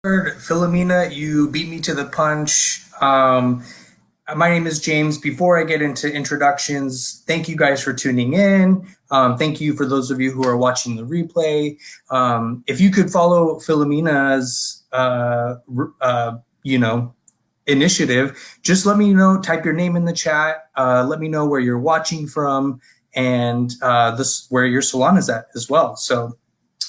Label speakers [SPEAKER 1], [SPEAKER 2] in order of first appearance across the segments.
[SPEAKER 1] Philomena, you beat me to the punch. My name is James. Before I get into introductions, thank you guys for tuning in. Thank you for those of you who are watching the replay. If you could follow Philomena's, initiative, just let me know. Type your name in the chat. Let me know where you're watching from and this where your salon is at as well. So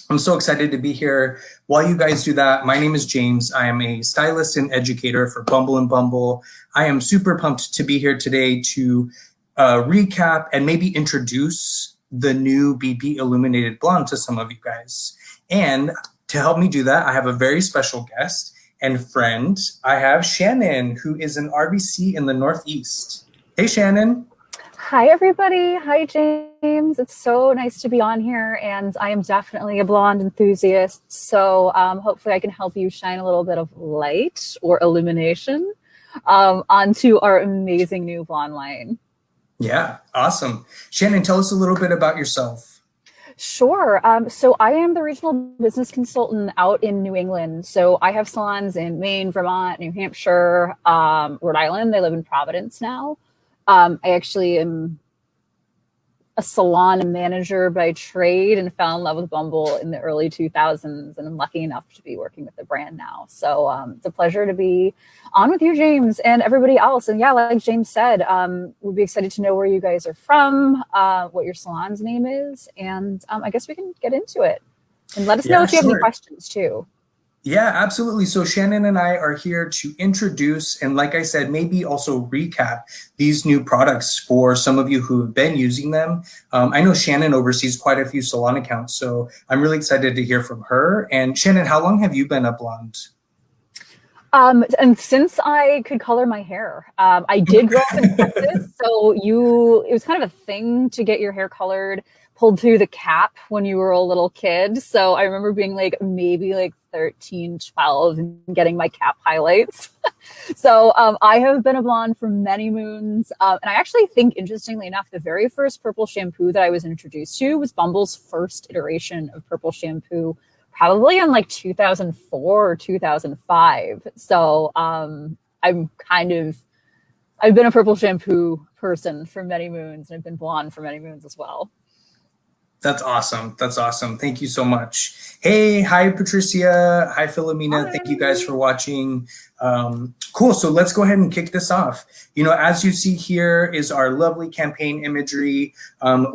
[SPEAKER 1] I'm so excited to be here. While you guys do that, my name is James. I am a stylist and educator for Bumble and Bumble. I am super pumped to be here today to recap and maybe introduce the new BP Illuminated Blonde to some of you guys. And to help me do that, I have a very special guest and friend. I have Shannon, who is an RBC in the Northeast. Hey, Shannon.
[SPEAKER 2] Hi, everybody. Hi, James. It's so nice to be on here, and I am definitely a blonde enthusiast, so hopefully I can help you shine a little bit of light or illumination onto our amazing new blonde line.
[SPEAKER 1] Yeah, awesome. Shannon, tell us a little bit about yourself.
[SPEAKER 2] Sure. So I am the regional business consultant out in New England. So I have salons in Maine, Vermont, New Hampshire, Rhode Island. I live in Providence now. I actually am a salon manager by trade and fell in love with Bumble in the early 2000s, and I'm lucky enough to be working with the brand now. So it's a pleasure to be on with you, James, and everybody else. And yeah, like James said, we'd be excited to know where you guys are from, what your salon's name is, and I guess we can get into it. And let us know if you have any questions too.
[SPEAKER 1] Yeah, absolutely. So Shannon and I are here to introduce and, like I said, maybe also recap these new products for some of you who have been using them. I know Shannon oversees quite a few salon accounts, so I'm really excited to hear from her. And Shannon, how long have you been a blonde?
[SPEAKER 2] And since I could color my hair, I did grow up in Texas, so it was kind of a thing to get your hair colored, pulled through the cap when you were a little kid. So I remember being maybe 13, 12 and getting my cap highlights. So I have been a blonde for many moons. And I actually think, interestingly enough, the very first purple shampoo that I was introduced to was Bumble's first iteration of purple shampoo, probably in 2004 or 2005. So I've been a purple shampoo person for many moons, and I've been blonde for many moons as well.
[SPEAKER 1] That's awesome. That's awesome. Thank you so much. Hey, hi, Patricia. Hi, Philomena. Hi. Thank you guys for watching. Cool. So let's go ahead and kick this off. As you see here is our lovely campaign imagery.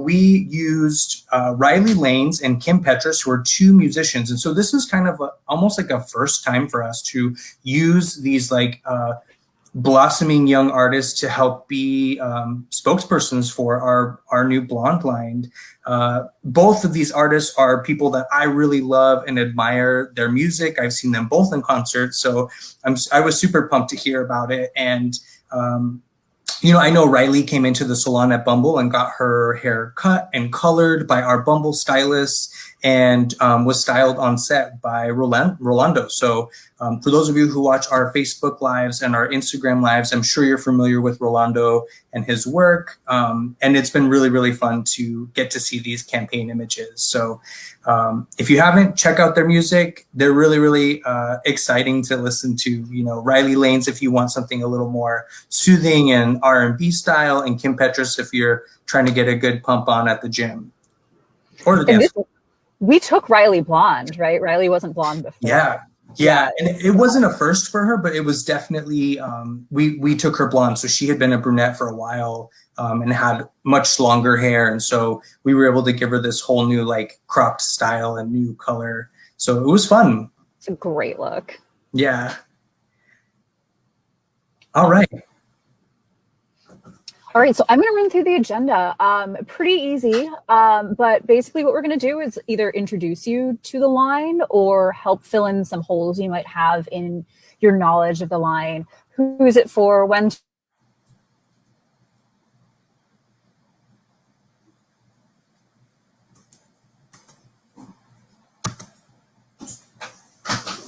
[SPEAKER 1] We used Riley Lanes and Kim Petras, who are two musicians. And so this is kind of almost like a first time for us to use these blossoming young artists to help be spokespersons for our new blonde line. Both of these artists are people that I really love and admire their music. I've seen them both in concert, so I was super pumped to hear about it. And I know Riley came into the salon at Bumble and got her hair cut and colored by our Bumble stylist, and was styled on set by Rolando. So for those of you who watch our Facebook lives and our Instagram lives, I'm sure you're familiar with Rolando and his work. And it's been really, really fun to get to see these campaign images. So if you haven't, check out their music. They're really, really exciting to listen to. Riley Lanes if you want something a little more soothing and R&B style, and Kim Petras if you're trying to get a good pump on at the gym or the dance floor.
[SPEAKER 2] We took Riley blonde, right? Riley wasn't blonde before.
[SPEAKER 1] Yeah. And it wasn't a first for her, but it was definitely, we took her blonde. So she had been a brunette for a while and had much longer hair. And so we were able to give her this whole new cropped style and new color. So it was fun.
[SPEAKER 2] It's a great look.
[SPEAKER 1] Yeah. All right.
[SPEAKER 2] All right, so I'm going to run through the agenda. Pretty easy, but basically what we're going to do is either introduce you to the line or help fill in some holes you might have in your knowledge of the line. Who is it for? When?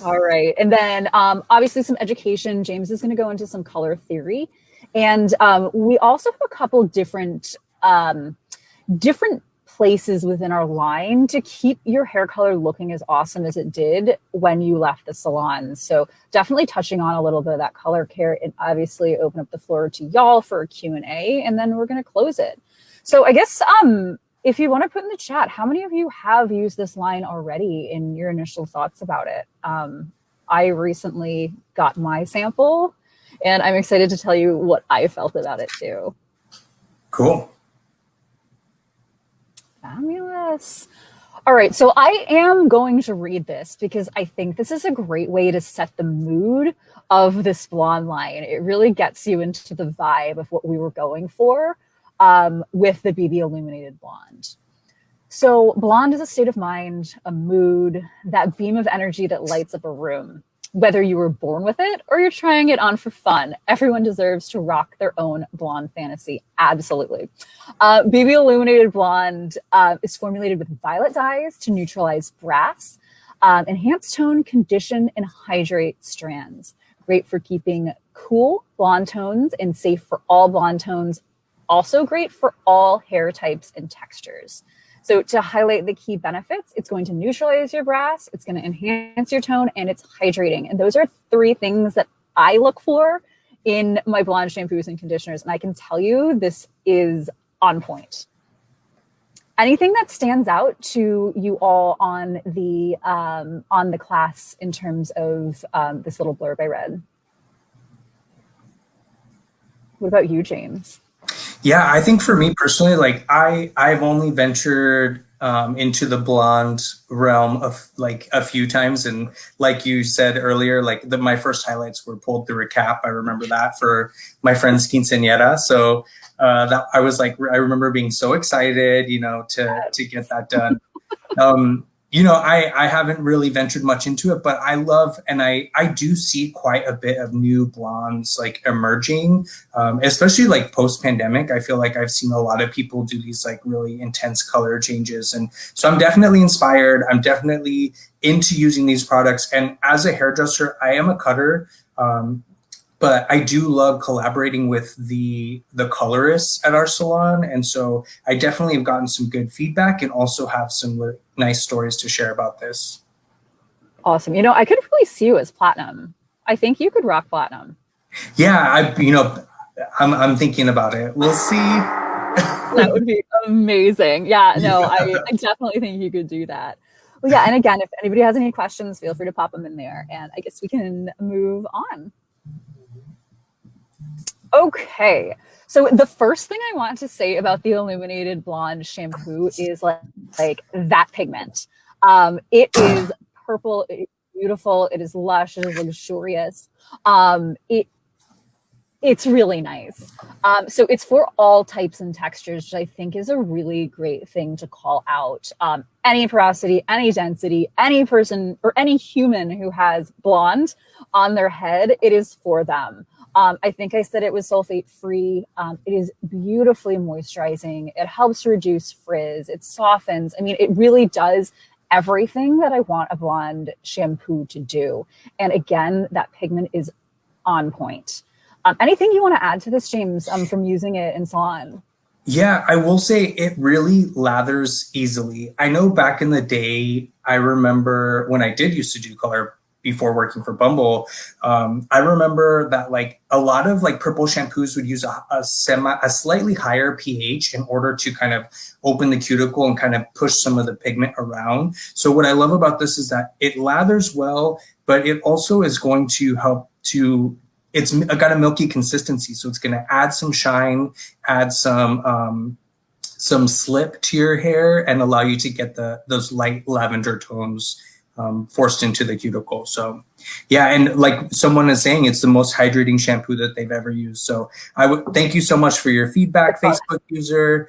[SPEAKER 2] All right, and then obviously some education. James is going to go into some color theory. And we also have a couple different places within our line to keep your hair color looking as awesome as it did when you left the salon. So definitely touching on a little bit of that color care, and obviously open up the floor to y'all for a Q&A, and then we're going to close it. So I guess if you want to put in the chat, how many of you have used this line already in your initial thoughts about it? I recently got my sample, and I'm excited to tell you what I felt about it too.
[SPEAKER 1] Cool.
[SPEAKER 2] Fabulous. All right, so I am going to read this because I think this is a great way to set the mood of this blonde line. It really gets you into the vibe of what we were going for with the BB Illuminated Blonde. So blonde is a state of mind, a mood, that beam of energy that lights up a room. Whether you were born with it or you're trying it on for fun, everyone deserves to rock their own blonde fantasy. Absolutely. BB Illuminated Blonde is formulated with violet dyes to neutralize brass, enhance tone, condition, and hydrate strands. Great for keeping cool blonde tones and safe for all blonde tones. Also great for all hair types and textures. So to highlight the key benefits, it's going to neutralize your brass, it's going to enhance your tone, and it's hydrating. And those are three things that I look for in my blonde shampoos and conditioners. And I can tell you this is on point. Anything that stands out to you all on the class in terms of this little blurb I read? What about you, James?
[SPEAKER 1] Yeah, I think for me personally, like I've only ventured into the blonde realm of like a few times, and like you said earlier, like my first highlights were pulled through a cap. I remember that for my friend's quinceañera. So that I was like, I remember being so excited, you know, to get that done. You know, I haven't really ventured much into it, but I love, and I do see quite a bit of new blondes like emerging, especially like post-pandemic. I feel like I've seen a lot of people do these like really intense color changes. And so I'm definitely inspired. I'm definitely into using these products. And as a hairdresser, I am a cutter. But I do love collaborating with the colorists at our salon. And so I definitely have gotten some good feedback and also have some nice stories to share about this.
[SPEAKER 2] Awesome. You know, I could really see you as platinum. I think you could rock platinum.
[SPEAKER 1] Yeah, I'm thinking about it. We'll see.
[SPEAKER 2] That would be amazing. Yeah, no, yeah. I definitely think you could do that. Well, yeah, and again, if anybody has any questions, feel free to pop them in there. And I guess we can move on. Okay, so the first thing I want to say about the Illuminated Blonde shampoo is like that pigment. It is purple, it is beautiful, it is lush, it is luxurious. It's really nice. So it's for all types and textures, which I think is a really great thing to call out. Any porosity, any density, any person or any human who has blonde on their head, it is for them. I think I said it was sulfate free. It is beautifully moisturizing. It helps reduce frizz. It softens. I mean, it really does everything that I want a blonde shampoo to do. And again, that pigment is on point. Anything you want to add to this, James, from using it in salon?
[SPEAKER 1] Yeah, I will say it really lathers easily. I know back in the day, I remember when I did used to do color before working for Bumble, I remember that like a lot of like purple shampoos would use a slightly higher pH in order to kind of open the cuticle and kind of push some of the pigment around. So what I love about this is that it lathers well, but it also is going to help to, it's got a milky consistency. So it's going to add some shine, add some slip to your hair and allow you to get those light lavender tones forced into the cuticle. So yeah, and like someone is saying, it's the most hydrating shampoo that they've ever used. So I would thank you so much for your feedback, Facebook user.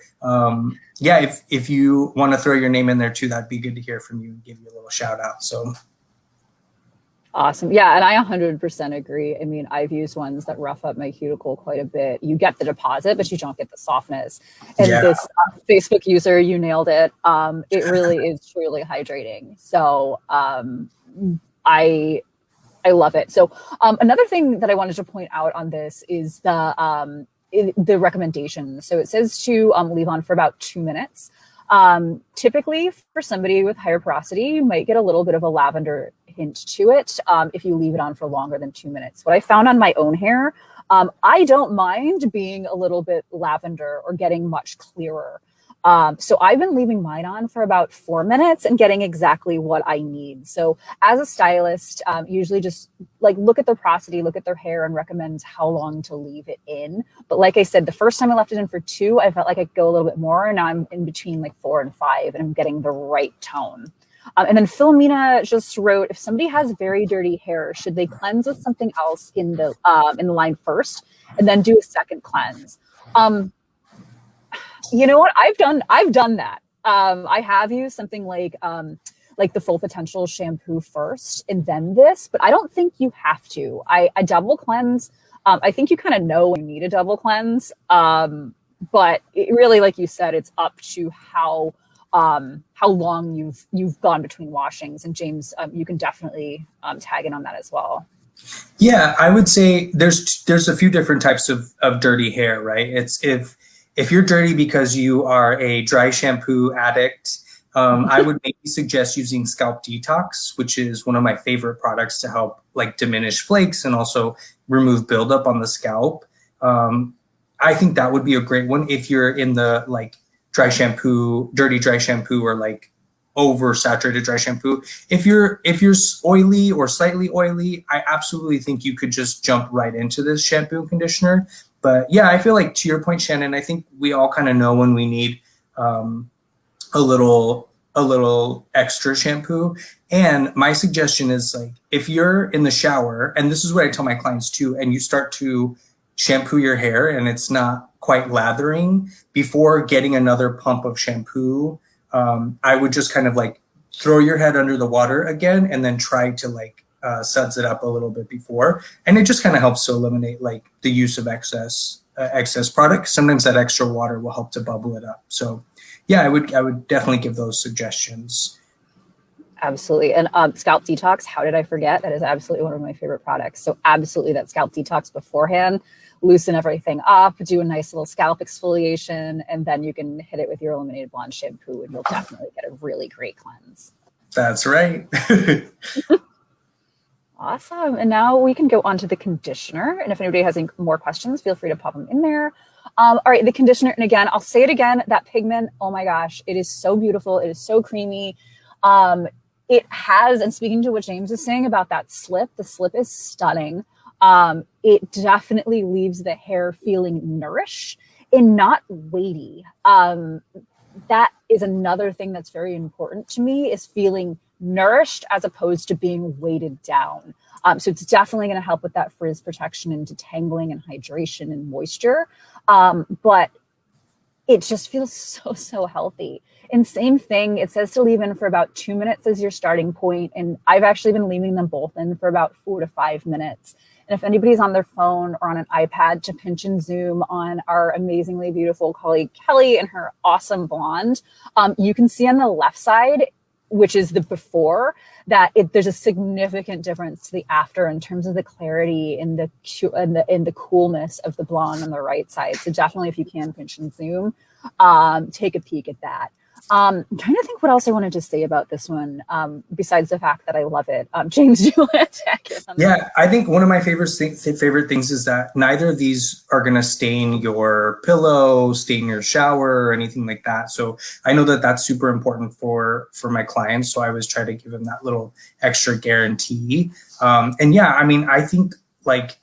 [SPEAKER 1] Yeah, if you want to throw your name in there too, that'd be good to hear from you and give you a little shout out. So
[SPEAKER 2] awesome. Yeah, and I 100% agree. I mean, I've used ones that rough up my cuticle quite a bit. You get the deposit, but you don't get the softness. And this Facebook user, you nailed it. It really is truly hydrating. So I love it. So another thing that I wanted to point out on this is the recommendation. So it says to leave on for about 2 minutes. Typically for somebody with higher porosity, you might get a little bit of a lavender hint to it if you leave it on for longer than 2 minutes. What I found on my own hair, I don't mind being a little bit lavender or getting much clearer. So I've been leaving mine on for about 4 minutes and getting exactly what I need. So as a stylist, usually just like look at their porosity, look at their hair, and recommend how long to leave it in. But like I said, the first time I left it in for 2, I felt like I could go a little bit more. And now I'm in between like 4 and 5, and I'm getting the right tone. And then Philomena just wrote, if somebody has very dirty hair, should they cleanse with something else in the line first and then do a second cleanse? You know what? I've done that. I have used something like the Full Potential shampoo first and then this, but I don't think you have to. I double cleanse. I think you kind of know when you need a double cleanse. But it really, like you said, it's up to how long you've gone between washings. And James, you can definitely tag in on that as well.
[SPEAKER 1] Yeah, I would say there's a few different types of dirty hair, right? It's if you're dirty because you are a dry shampoo addict, I would maybe suggest using Scalp Detox, which is one of my favorite products to help like diminish flakes and also remove buildup on the scalp. I think that would be a great one if you're in the like dry shampoo, dirty dry shampoo, or like oversaturated dry shampoo. If you're oily or slightly oily, I absolutely think you could just jump right into this shampoo and conditioner. But yeah, I feel like to your point, Shannon, I think we all kind of know when we need a little extra shampoo. And my suggestion is like, if you're in the shower, and this is what I tell my clients too, and you start to shampoo your hair and it's not quite lathering, before getting another pump of shampoo, I would just kind of like throw your head under the water again and then try to like suds it up a little bit before. And it just kind of helps to eliminate like the use of excess product. Sometimes that extra water will help to bubble it up. So yeah, I would definitely give those suggestions.
[SPEAKER 2] Absolutely. And Scalp Detox, how did I forget? That is absolutely one of my favorite products. So absolutely that Scalp Detox beforehand, loosen everything up, do a nice little scalp exfoliation, and then you can hit it with your Illuminated Blonde shampoo and you'll definitely get a really great cleanse.
[SPEAKER 1] That's right.
[SPEAKER 2] Awesome. And now we can go on to the conditioner. And if anybody has any more questions, feel free to pop them in there. All right, the conditioner. And again, I'll say it again, that pigment, oh my gosh, it is so beautiful. It is so creamy. It has, and speaking to what James is saying about that slip, the slip is stunning. It definitely leaves the hair feeling nourished and not weighty. That is another thing that's very important to me, is feeling nourished as opposed to being weighted down. So it's definitely going to help with that frizz protection and detangling and hydration and moisture. But it just feels so healthy. And same thing, it says to leave in for about 2 minutes as your starting point. And I've actually been leaving them both in for about 4 to 5 minutes. And if anybody's on their phone or on an iPad to pinch and zoom on our amazingly beautiful colleague Kelly and her awesome blonde, you can see on the left side, which is the before, that there's a significant difference to the after in terms of the clarity and the coolness of the blonde on the right side. So definitely, if you can pinch and zoom, take a peek at that. I'm trying to think what else I wanted to say about this one, besides the fact that I love it. James, do you want to attack it?
[SPEAKER 1] Yeah, I think one of my favorite things is that neither of these are going to stain your pillow, stain your shower, or anything like that. So I know that that's super important for my clients. So I always try to give them that little extra guarantee. And yeah, I mean, I think like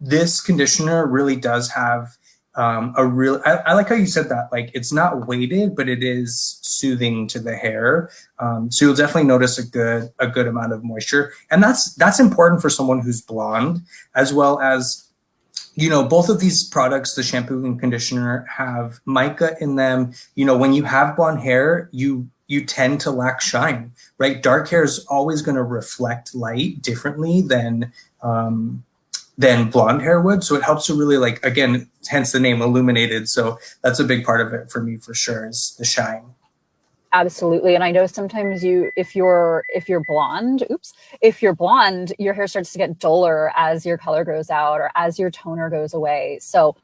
[SPEAKER 1] this conditioner really does have I like how you said that, like it's not weighted, but it is soothing to the hair. So you'll definitely notice a good amount of moisture. And that's important for someone who's blonde, as well as, you know, both of these products, the shampoo and conditioner, have mica in them. You know, when you have blonde hair, you tend to lack shine, right? Dark hair is always going to reflect light differently than blonde hair would. So it helps to really, like, again, hence the name Illuminated. So that's a big part of it for me, for sure, is the shine.
[SPEAKER 2] Absolutely. And I know sometimes if you're blonde, your hair starts to get duller as your color goes out or as your toner goes away. So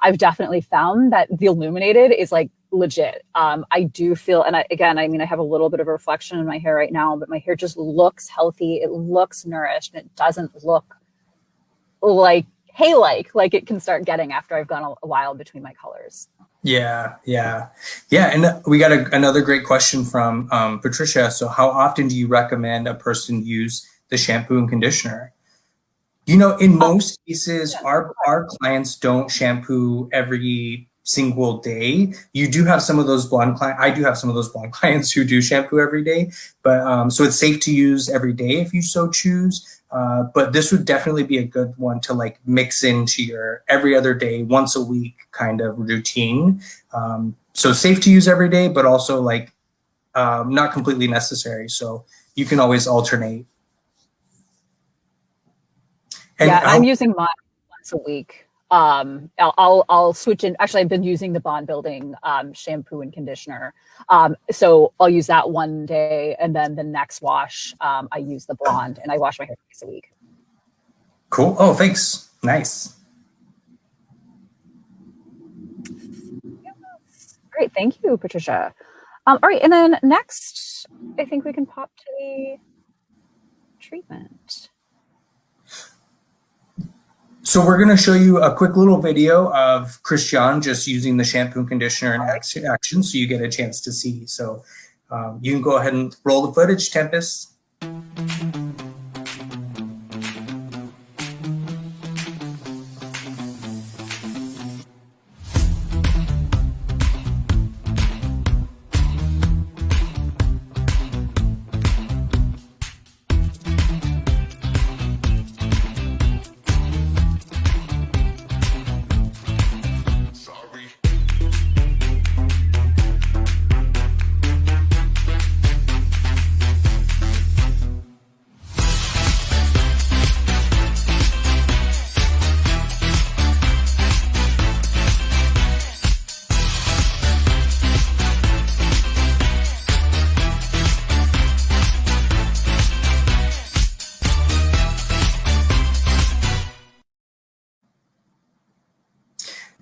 [SPEAKER 2] I've definitely found that the Illuminated is like legit. I do feel, and again, I mean, I have a little bit of a reflection in my hair right now, but my hair just looks healthy. It looks nourished, and it doesn't look like hay-like it can start getting after I've gone a while between my colors.
[SPEAKER 1] Yeah, yeah, yeah. And we got another great question from Patricia. So, how often do you recommend a person use the shampoo and conditioner? You know, in most cases,
[SPEAKER 2] Yeah.
[SPEAKER 1] our clients don't shampoo every single day. You do have some of those blonde clients. I do have some of those blonde clients who do shampoo every day, but so it's safe to use every day if you so choose. But this would definitely be a good one to like mix into your every other day, once a week kind of routine. So safe to use every day, but also like not completely necessary. So you can always alternate. And
[SPEAKER 2] Yeah, and I'm using mine once a week. I'll switch in. Actually, I've been using the bond building shampoo and conditioner. So I'll use that one day, and then the next wash, I use the blonde, and I wash my hair twice a week.
[SPEAKER 1] cool. Oh, thanks. Nice.
[SPEAKER 2] Great, thank you, Patricia. All right, and then next, I think we can pop to the treatment.
[SPEAKER 1] So we're going to show you a quick little video of Christian just using the shampoo and conditioner in action so you get a chance to see. So you can go ahead and roll the footage, Tempest.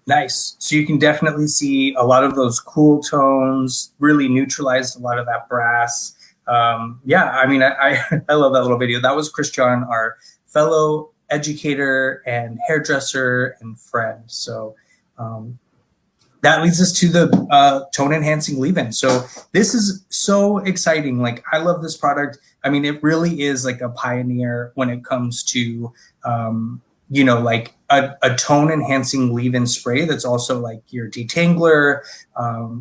[SPEAKER 1] Nice. So you can definitely see a lot of those cool tones, really neutralized a lot of that brass. Yeah, I mean, I love that little video. That was Christian, our fellow educator and hairdresser and friend. So that leads us to the tone enhancing leave-in. So this is so exciting. Like, I love this product. I mean, it really is like a pioneer when it comes to you know, like a tone enhancing leave-in spray that's also like your detangler.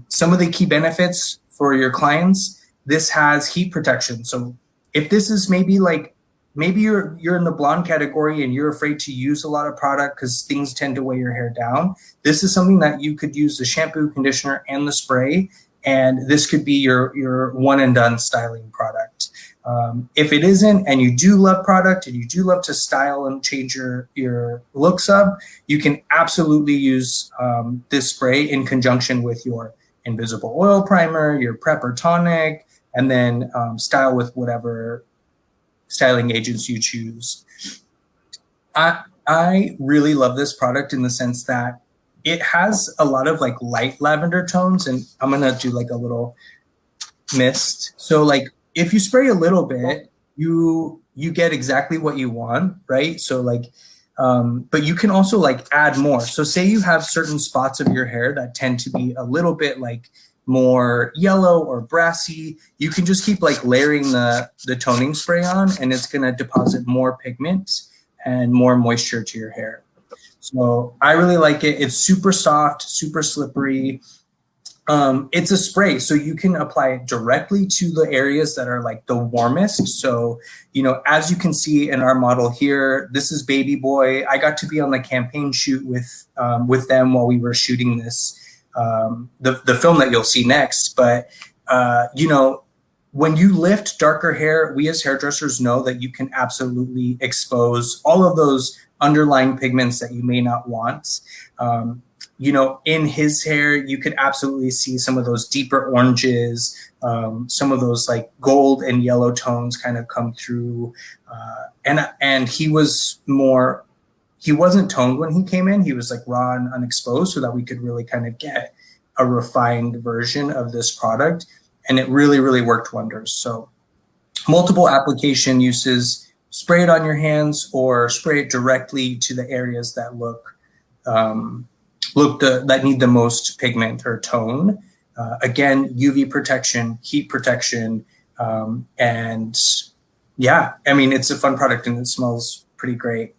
[SPEAKER 1] Some of the key benefits for your clients, this has heat protection. So if this is maybe you're in the blonde category and you're afraid to use a lot of product because things tend to weigh your hair down, this is something that you could use the shampoo, conditioner, and the spray, and this could be your one and done styling product. If it isn't, and you do love product and you do love to style and change your looks up, you can absolutely use this spray in conjunction with your invisible oil primer, your prep or tonic, and then style with whatever styling agents you choose. I really love this product in the sense that it has a lot of like light lavender tones, and I'm gonna do like a little mist. So like if you spray a little bit, you get exactly what you want, right? So like, but you can also like add more. So say you have certain spots of your hair that tend to be a little bit like more yellow or brassy, you can just keep like layering the toning spray on, and it's gonna deposit more pigment and more moisture to your hair. So I really like it. It's super soft, super slippery. It's a spray, so you can apply it directly to the areas that are like the warmest. So, you know, as you can see in our model here, this is Baby Boy. I got to be on the campaign shoot with them while we were shooting this, the film that you'll see next. But, you know, when you lift darker hair, we as hairdressers know that you can absolutely expose all of those underlying pigments that you may not want. You know, in his hair, you could absolutely see some of those deeper oranges, some of those like gold and yellow tones kind of come through. And he was more, he wasn't toned when he came in. He was like raw and unexposed so that we could really kind of get a refined version of this product, and it really, really worked wonders. So multiple application uses, spray it on your hands or spray it directly to the areas that that need the most pigment or tone. Again, UV protection, heat protection, and yeah, I mean, it's a fun product and it smells pretty great.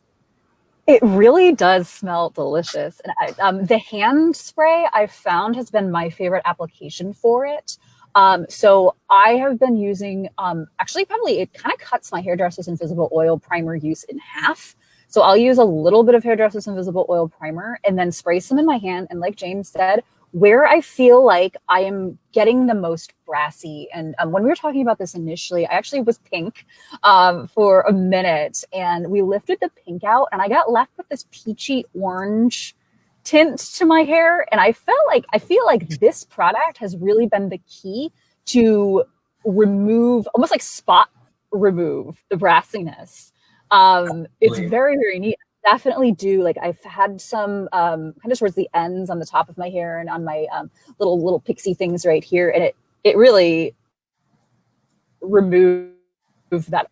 [SPEAKER 2] It really does smell delicious. And the hand spray I've found has been my favorite application for it. So I have been using, actually probably it kind of cuts my Hairdresser's Invisible Oil Primer use in half. So I'll use a little bit of Hairdresser's Invisible Oil Primer and then spray some in my hand. And like James said, where I feel like I am getting the most brassy. And when we were talking about this initially, I actually was pink for a minute, and we lifted the pink out, and I got left with this peachy orange tint to my hair. And I feel like this product has really been the key to remove, almost like spot remove, the brassiness. It's very, very neat. Definitely do. Like I've had some kind of towards the ends on the top of my hair and on my little pixie things right here, and it really removed that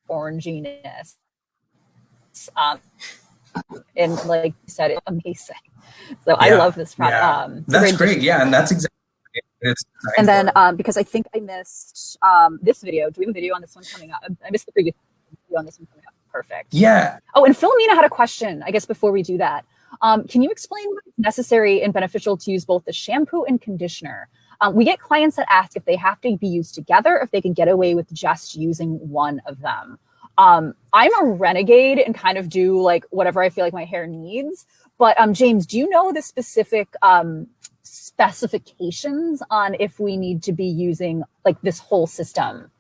[SPEAKER 2] oranginess. And like you said, it's amazing. So I love this product.
[SPEAKER 1] Yeah. That's great. Yeah, and that's exactly what it's designed
[SPEAKER 2] and then because I think I missed this video. Do we have a video on this one coming up? I missed the previous video on this one coming up. Perfect.
[SPEAKER 1] Yeah.
[SPEAKER 2] Oh, and Philomena had a question, I guess, before we do that. Can you explain why it's necessary and beneficial to use both the shampoo and conditioner? We get clients that ask if they have to be used together, if they can get away with just using one of them. I'm a renegade and kind of do like whatever I feel like my hair needs. But James, do you know the specific specifications on if we need to be using like this whole system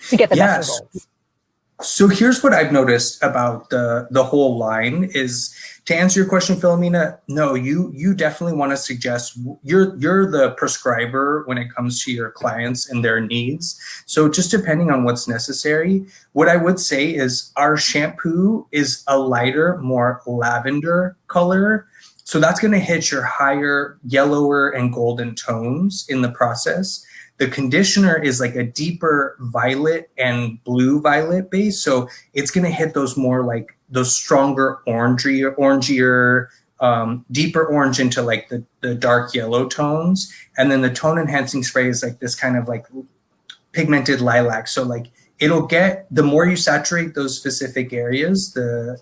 [SPEAKER 2] to get the best results?
[SPEAKER 1] So here's what I've noticed about the whole line is, to answer your question, Philomena, no, you definitely want to suggest, you're the prescriber when it comes to your clients and their needs. So just depending on what's necessary, what I would say is our shampoo is a lighter, more lavender color. So that's going to hit your higher yellower and golden tones in the process. The conditioner is like a deeper violet and blue violet base. So it's going to hit those more like those stronger orangier, deeper orange into like the dark yellow tones. And then the tone enhancing spray is like this kind of like pigmented lilac. So like it'll get, the more you saturate those specific areas, the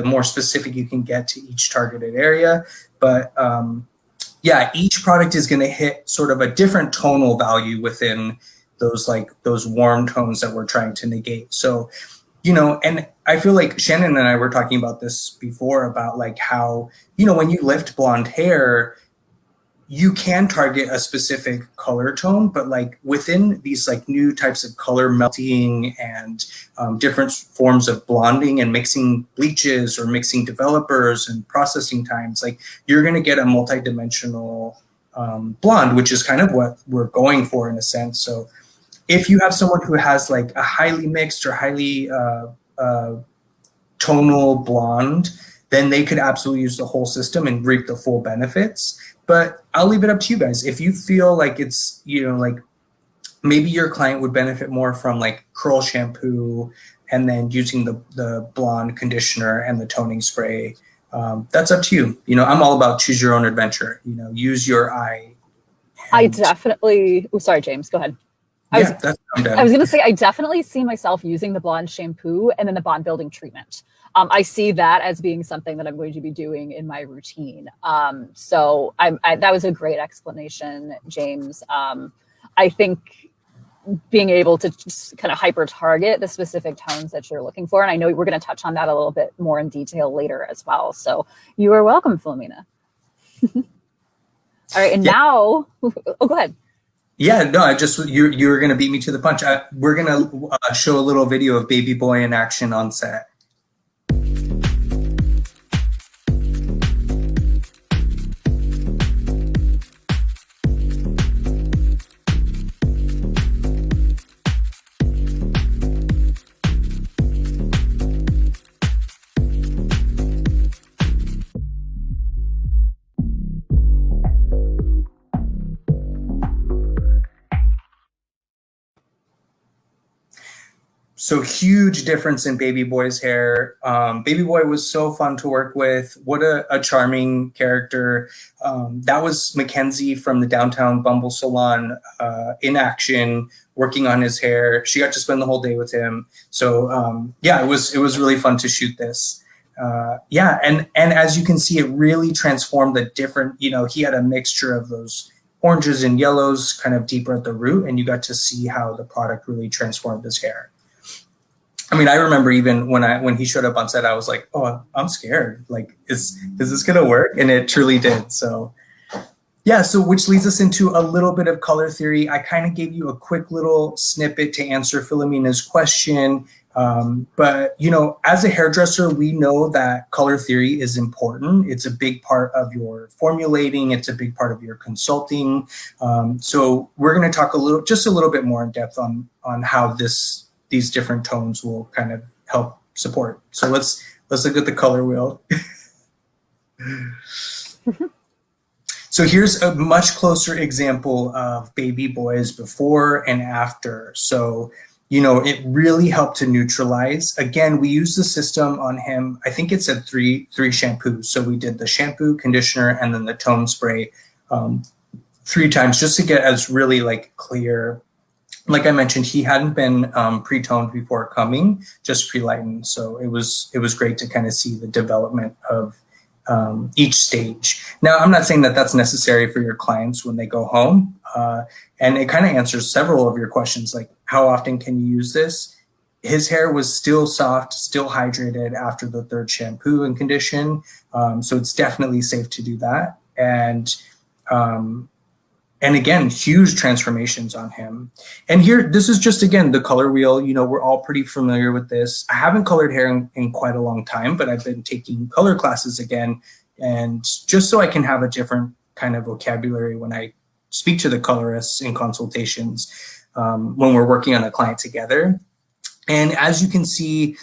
[SPEAKER 1] more specific you can get to each targeted area. But yeah, each product is going to hit sort of a different tonal value within those warm tones that we're trying to negate. So, you know, and I feel like Shannon and I were talking about this before about like how, you know, when you lift blonde hair, you can target a specific color tone, but like within these like new types of color melting and different forms of blonding and mixing bleaches or mixing developers and processing times, like you're going to get a multidimensional blonde, which is kind of what we're going for in a sense. So if you have someone who has like a highly mixed or highly tonal blonde, then they could absolutely use the whole system and reap the full benefits. But I'll leave it up to you guys. If you feel like it's, you know, like maybe your client would benefit more from like curl shampoo and then using the blonde conditioner and the toning spray, that's up to you. You know, I'm all about choose your own adventure, you know, use your eye.
[SPEAKER 2] I definitely, oh, sorry, James, go ahead. I was going to say, I definitely see myself using the blonde shampoo and then the bond building treatment. I see that as being something that I'm going to be doing in my routine. So that was a great explanation, James. I think being able to just kind of hyper target the specific tones that you're looking for. And I know we're going to touch on that a little bit more in detail later as well. So you are welcome, Philomena. All right. And now, oh, go ahead.
[SPEAKER 1] Yeah, no, you were going to beat me to the punch. We're going to show a little video of baby boy in action on set. So huge difference in Baby Boy's hair. Baby Boy was so fun to work with. What a charming character. That was Mackenzie from the Downtown Bumble Salon in action, working on his hair. She got to spend the whole day with him. So yeah, it was really fun to shoot this. Yeah, and as you can see, it really transformed the different, he had a mixture of those oranges and yellows kind of deeper at the root, and you got to see how the product really transformed his hair. I mean, I remember even when he showed up on set, I was like, "Oh, I'm scared. Like, is this gonna work?" And it truly did. So, yeah. So, which leads us into a little bit of color theory. I kind of gave you a quick little snippet to answer Philomena's question. But as a hairdresser, we know that color theory is important. It's a big part of your formulating. It's a big part of your consulting. So, we're going to talk just a little bit more in depth on how these different tones will kind of help support. So let's look at the color wheel. So here's a much closer example of Baby Boy's before and after. So, it really helped to neutralize. Again, we used the system on him. I think it said three shampoos. So we did the shampoo, conditioner, and then the tone spray 3 times just to get as really like clear. Like I mentioned, he hadn't been pre-toned before coming, just pre-lightened. So it was great to kind of see the development of each stage. Now, I'm not saying that that's necessary for your clients when they go home. And it kind of answers several of your questions, like how often can you use this? His hair was still soft, still hydrated after the 3rd shampoo and condition. So it's definitely safe to do that. And again, huge transformations on him. And here, this is just, again, the color wheel. We're all pretty familiar with this. I haven't colored hair in quite a long time, but I've been taking color classes again. And just so I can have a different kind of vocabulary when I speak to the colorists in consultations, when we're working on a client together. And as you can see,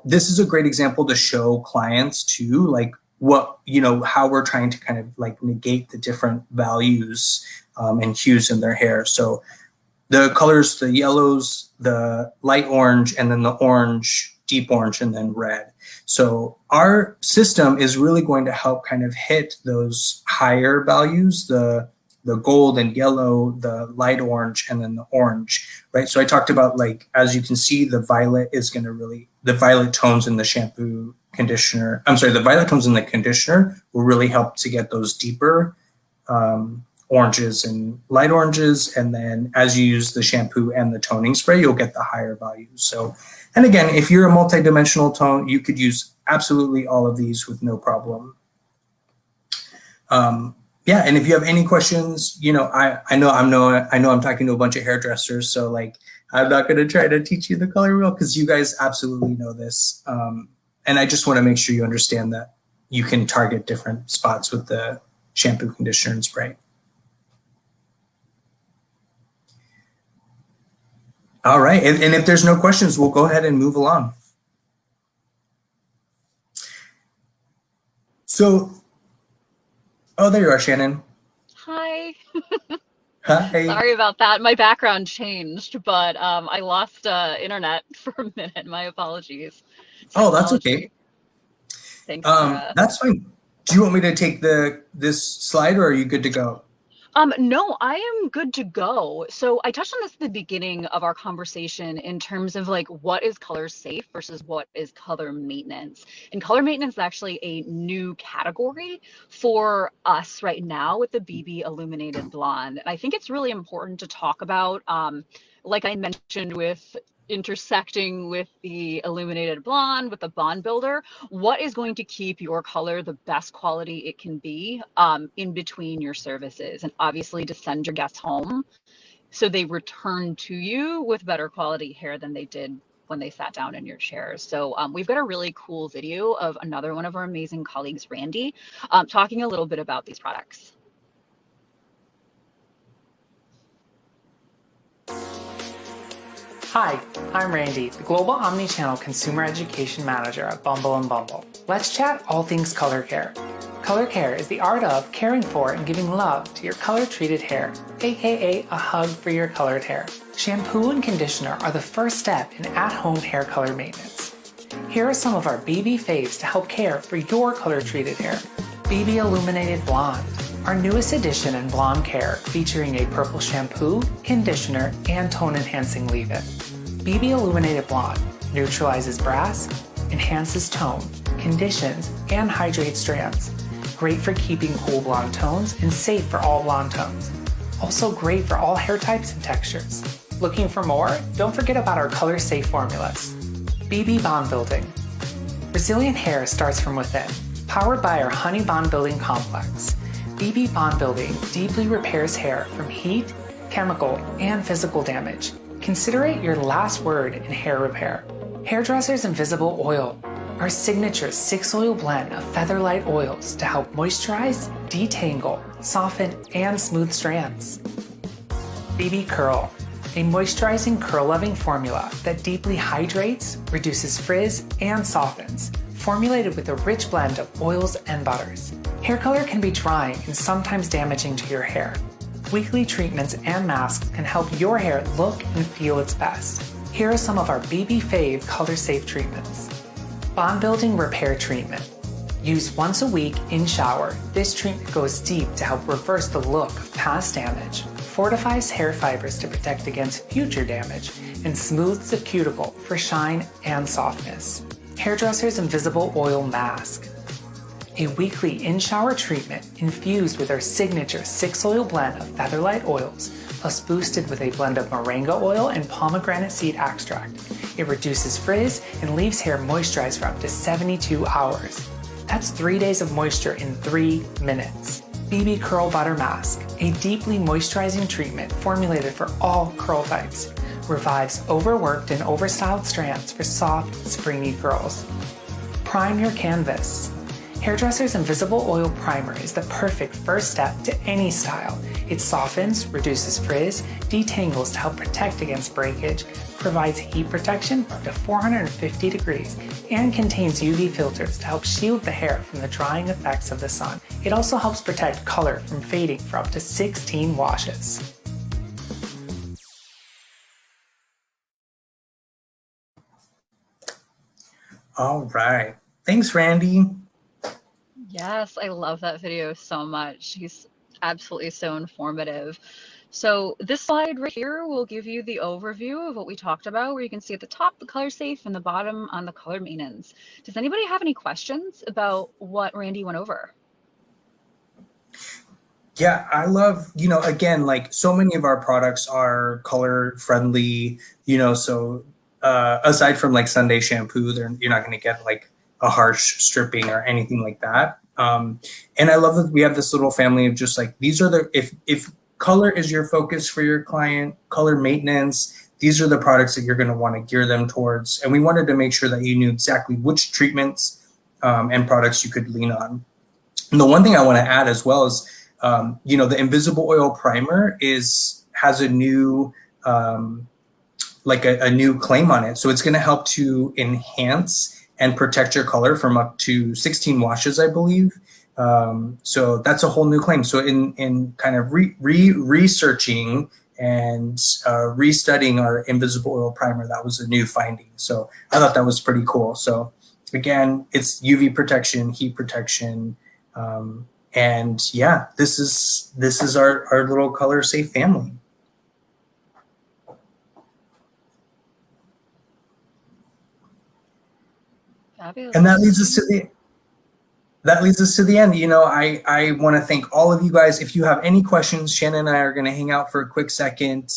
[SPEAKER 1] this is a great example to show clients too, like how we're trying to kind of like negate the different values and hues in their hair. So the colors, the yellows, the light orange, and then the orange, deep orange, and then red. So our system is really going to help kind of hit those higher values, the gold and yellow, the light orange, and then the orange, right? So I talked about, like, as you can see, the violet tones in the shampoo, conditioner, the violet tones in the conditioner will really help to get those deeper oranges and light oranges. And then as you use the shampoo and the toning spray, you'll get the higher values. So, and again, if you're a multi-dimensional tone, you could use absolutely all of these with no problem. Yeah, and if you have any questions, I know I'm talking to a bunch of hairdressers, so like I'm not going to try to teach you the color wheel because you guys absolutely know this. And I just want to make sure you understand that you can target different spots with the shampoo, conditioner, and spray. All right, and if there's no questions, we'll go ahead and move along. So, oh, there you are, Shannon.
[SPEAKER 2] Hi.
[SPEAKER 1] Hi.
[SPEAKER 2] Sorry about that. My background changed, but I lost internet for a minute. My apologies.
[SPEAKER 1] Oh, that's okay.
[SPEAKER 2] Thanks.
[SPEAKER 1] That's fine. Do you want me to take this slide, or are you good to go?
[SPEAKER 2] No, I am good to go. So I touched on this at the beginning of our conversation in terms of like what is color safe versus what is color maintenance. And color maintenance is actually a new category for us right now with the BB Illuminated Blonde. And I think it's really important to talk about, like I mentioned with intersecting with the Illuminated Blonde, with the Bond Builder, what is going to keep your color the best quality it can be in between your services, and obviously to send your guests home so they return to you with better quality hair than they did when they sat down in your chairs. So we've got a really cool video of another one of our amazing colleagues, Randy, talking a little bit about these products.
[SPEAKER 3] Hi, I'm Randy, the Global Omnichannel Consumer Education Manager at Bumble & Bumble. Let's chat all things color care. Color care is the art of caring for and giving love to your color-treated hair, aka a hug for your colored hair. Shampoo and conditioner are the first step in at-home hair color maintenance. Here are some of our BB faves to help care for your color-treated hair. BB Illuminated Blonde, our newest addition in blonde care, featuring a purple shampoo, conditioner, and tone-enhancing leave-in. BB Illuminated Blonde neutralizes brass, enhances tone, conditions, and hydrates strands. Great for keeping cool blonde tones and safe for all blonde tones. Also great for all hair types and textures. Looking for more? Don't forget about our color-safe formulas. BB Bond Building. Resilient hair starts from within. Powered by our Honey Bond Building Complex, BB Bond Building deeply repairs hair from heat, chemical, and physical damage. Consider it your last word in hair repair. Hairdresser's Invisible Oil, our signature 6-oil blend of featherlight oils to help moisturize, detangle, soften, and smooth strands. BB Curl, a moisturizing curl-loving formula that deeply hydrates, reduces frizz, and softens, formulated with a rich blend of oils and butters. Hair color can be drying and sometimes damaging to your hair. Weekly treatments and masks can help your hair look and feel its best. Here are some of our BB Fave color-safe treatments. Bond Building Repair Treatment. Used once a week in shower, this treatment goes deep to help reverse the look of past damage, fortifies hair fibers to protect against future damage, and smooths the cuticle for shine and softness. Hairdresser's Invisible Oil Mask. A weekly in-shower treatment infused with our signature 6-oil blend of featherlight oils, plus boosted with a blend of moringa oil and pomegranate seed extract. It reduces frizz and leaves hair moisturized for up to 72 hours. That's 3 days of moisture in 3 minutes. BB Curl Butter Mask, a deeply moisturizing treatment formulated for all curl types. Revives overworked and overstyled strands for soft, springy curls. Prime your canvas. Hairdresser's Invisible Oil Primer is the perfect first step to any style. It softens, reduces frizz, detangles to help protect against breakage, provides heat protection for up to 450 degrees, and contains UV filters to help shield the hair from the drying effects of the sun. It also helps protect color from fading for up to 16 washes.
[SPEAKER 1] All right. Thanks, Randy.
[SPEAKER 2] Yes, I love that video so much. He's absolutely so informative. So this slide right here will give you the overview of what we talked about, where you can see at the top the color safe and the bottom on the color maintenance. Does anybody have any questions about what Randy went over?
[SPEAKER 1] Yeah, I love, again, like so many of our products are color friendly, so aside from like Sunday shampoo, you're not going to get like a harsh stripping or anything like that. And I love that we have this little family of just like, these are if color is your focus for your client, color maintenance, these are the products that you're going to want to gear them towards. And we wanted to make sure that you knew exactly which treatments and products you could lean on. And the one thing I want to add as well is, the Invisible Oil Primer has a new a new claim on it. So it's going to help to enhance and protect your color from up to 16 washes, I believe. So that's a whole new claim. So in kind of researching and restudying our Invisible Oil Primer, that was a new finding. So I thought that was pretty cool. So again, it's UV protection, heat protection, and yeah, this is our little color safe family.
[SPEAKER 2] Fabulous.
[SPEAKER 1] And that leads us to the end. I want to thank all of you guys. If you have any questions, Shannon and I are going to hang out for a quick second.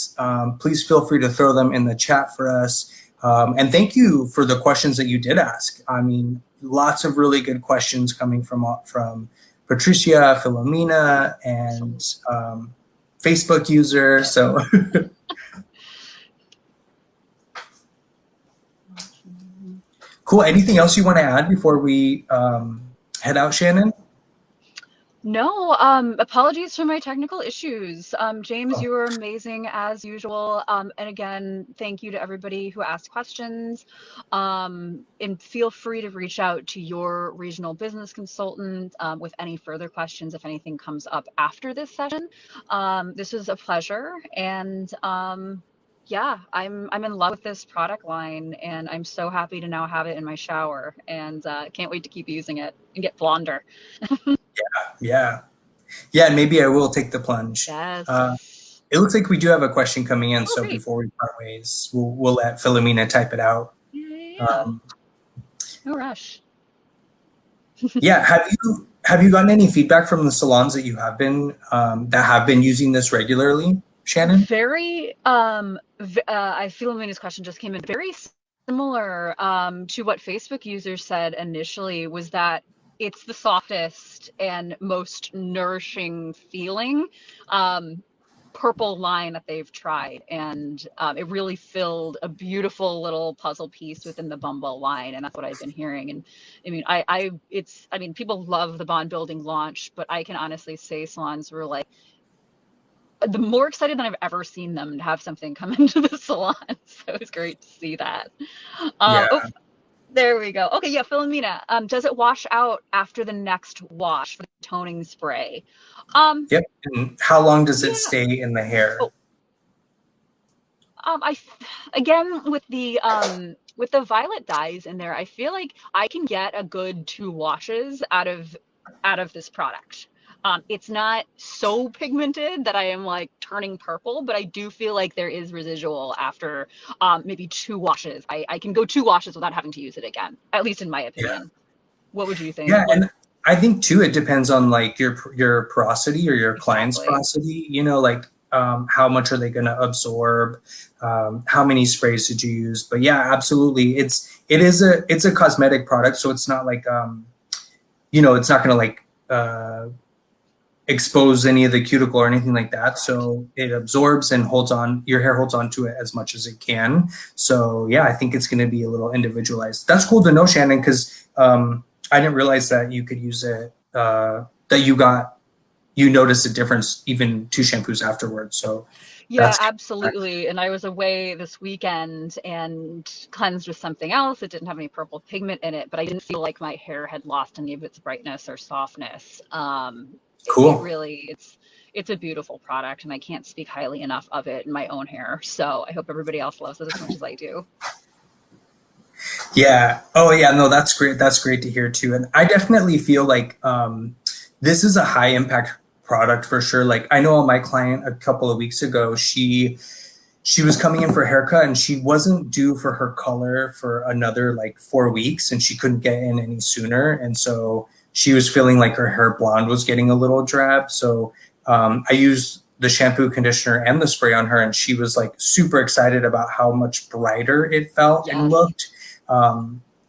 [SPEAKER 1] Please feel free to throw them in the chat for us. And thank you for the questions that you did ask. I mean, lots of really good questions coming from Patricia, Philomena, and Facebook user. So cool. Anything else you want to add before we head out, Shannon?
[SPEAKER 2] No, apologies for my technical issues. James, you were amazing as usual. And again, thank you to everybody who asked questions. And feel free to reach out to your regional business consultant with any further questions if anything comes up after this session. This was a pleasure. And Yeah, I'm in love with this product line, and I'm so happy to now have it in my shower, and can't wait to keep using it and get blonder.
[SPEAKER 1] Yeah. Yeah, and maybe I will take the plunge.
[SPEAKER 2] Yes.
[SPEAKER 1] It looks like we do have a question coming in,
[SPEAKER 2] Oh,
[SPEAKER 1] so
[SPEAKER 2] great.
[SPEAKER 1] before we part ways, we'll let Philomena type it out.
[SPEAKER 2] Yeah, yeah, yeah.
[SPEAKER 1] Um,
[SPEAKER 2] No rush.
[SPEAKER 1] yeah, have you gotten any feedback from the salons that have been using this regularly, Shannon?
[SPEAKER 2] Very, I feel Amina's question just came in. Very similar to what Facebook users said initially, was that it's the softest and most nourishing feeling purple line that they've tried, and it really filled a beautiful little puzzle piece within the Bumble line, and that's what I've been hearing. And I mean, I mean, people love the bond building launch, but I can honestly say salons were like the more excited than I've ever seen them to have something come into the salon. So it was great to see that.
[SPEAKER 1] Yeah.
[SPEAKER 2] Oh, there we go. Okay, yeah, Philomena. Does it wash out after the next wash for the toning spray? Um,
[SPEAKER 1] Yep. And how long does it
[SPEAKER 2] yeah.
[SPEAKER 1] stay in the hair?
[SPEAKER 2] Oh, I again with the violet dyes in there, I feel like I can get a good 2 washes out of this product. It's not so pigmented that I am like turning purple, but I do feel like there is residual after maybe 2 washes. I can go 2 washes without having to use it again, at least in my
[SPEAKER 1] Yeah.
[SPEAKER 2] opinion. What would you think?
[SPEAKER 1] Yeah, and I think too it depends on like your porosity or your client's
[SPEAKER 2] Exactly.
[SPEAKER 1] porosity. You know, like how much are they going to absorb? How many sprays did you use? But yeah, absolutely, it's a cosmetic product, so it's not like you know, it's not going to like expose any of the cuticle or anything like that. So it absorbs and holds on. Your hair holds on to it as much as it can. So yeah, I think it's going to be a little individualized. That's cool to know, Shannon, because I didn't realize that you could use it. You noticed a difference even 2 shampoos afterwards. So
[SPEAKER 2] Yeah,
[SPEAKER 1] that's
[SPEAKER 2] absolutely. And I was away this weekend and cleansed with something else. It didn't have any purple pigment in it, but I didn't feel like my hair had lost any of its brightness or softness. It
[SPEAKER 1] cool.
[SPEAKER 2] really, it's a beautiful product, and I can't speak highly enough of it in my own hair. So I hope everybody else loves it as much as I do.
[SPEAKER 1] Yeah. Oh, yeah. No, that's great. That's great to hear too. And I definitely feel like this is a high impact product for sure. Like I know my client a couple of weeks ago, she was coming in for a haircut and she wasn't due for her color for another like 4 weeks, and she couldn't get in any sooner. And so she was feeling like her hair blonde was getting a little drab. So I used the shampoo, conditioner, and the spray on her, and she was like super excited about how much brighter it felt and
[SPEAKER 2] Yes.
[SPEAKER 1] looked.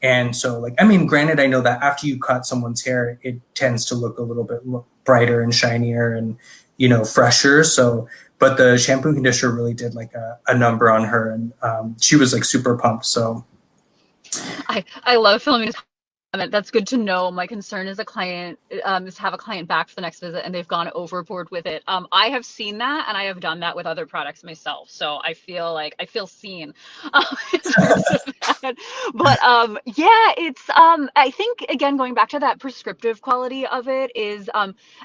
[SPEAKER 1] And so, like, I mean, granted, I know that after you cut someone's hair, it tends to look a little bit brighter and shinier and, you know, fresher. So, but the shampoo and conditioner really did like a number on her, and she was like super pumped. So,
[SPEAKER 2] I love filming. That's good to know. My concern as a client is to have a client back for the next visit and they've gone overboard with it. I have seen that, and I have done that with other products myself. So I feel like I feel seen in terms of that. But yeah, it's I think again going back to that prescriptive quality of it is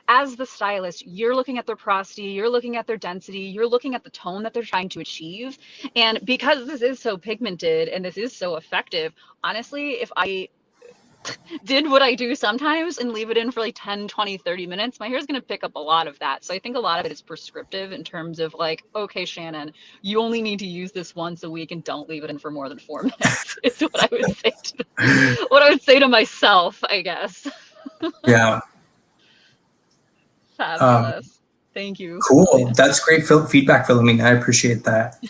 [SPEAKER 2] as the stylist, you're looking at their porosity, you're looking at their density, you're looking at the tone that they're trying to achieve. And because this is so pigmented and this is so effective, honestly, if I did what I do sometimes and leave it in for like 10, 20, 30 minutes, my hair is going to pick up a lot of that. So I think a lot of it is prescriptive in terms of like, okay, Shannon, you only need to use this once a week and don't leave it in for more than 4 minutes. Is what I would say what I would say to myself, I guess.
[SPEAKER 1] yeah, um,
[SPEAKER 2] Fabulous. Thank you,
[SPEAKER 1] cool.
[SPEAKER 2] Philomena.
[SPEAKER 1] That's great feedback, Philomena. I appreciate that.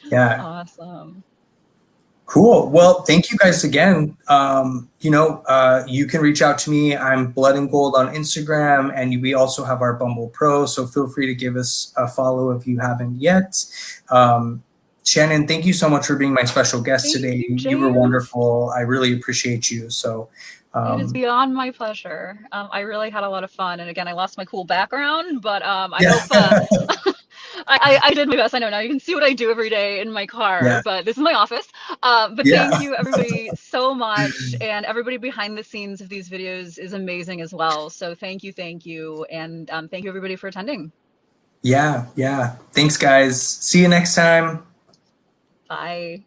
[SPEAKER 1] Yeah.
[SPEAKER 2] Awesome.
[SPEAKER 1] Cool. Well, thank you guys again. You know, you can reach out to me. I'm Blood and Gold on Instagram, and we also have our Bumble Pro. So feel free to give us a follow if you haven't yet. Shannon, thank you so much for being my special guest
[SPEAKER 2] Thank
[SPEAKER 1] today.
[SPEAKER 2] you,
[SPEAKER 1] You were
[SPEAKER 2] James.
[SPEAKER 1] wonderful. I really appreciate you. So,
[SPEAKER 2] It is beyond my pleasure. I really had a lot of fun. And again, I lost my cool background, but I
[SPEAKER 1] yeah,
[SPEAKER 2] hope I did my best. I know now you can see what I do every day in my car,
[SPEAKER 1] yeah,
[SPEAKER 2] but this is my office. But thank
[SPEAKER 1] yeah.
[SPEAKER 2] you everybody so much. And everybody behind the scenes of these videos is amazing as well. So thank you. And thank you everybody for attending.
[SPEAKER 1] Yeah. Thanks, guys. See you next time.
[SPEAKER 2] Bye.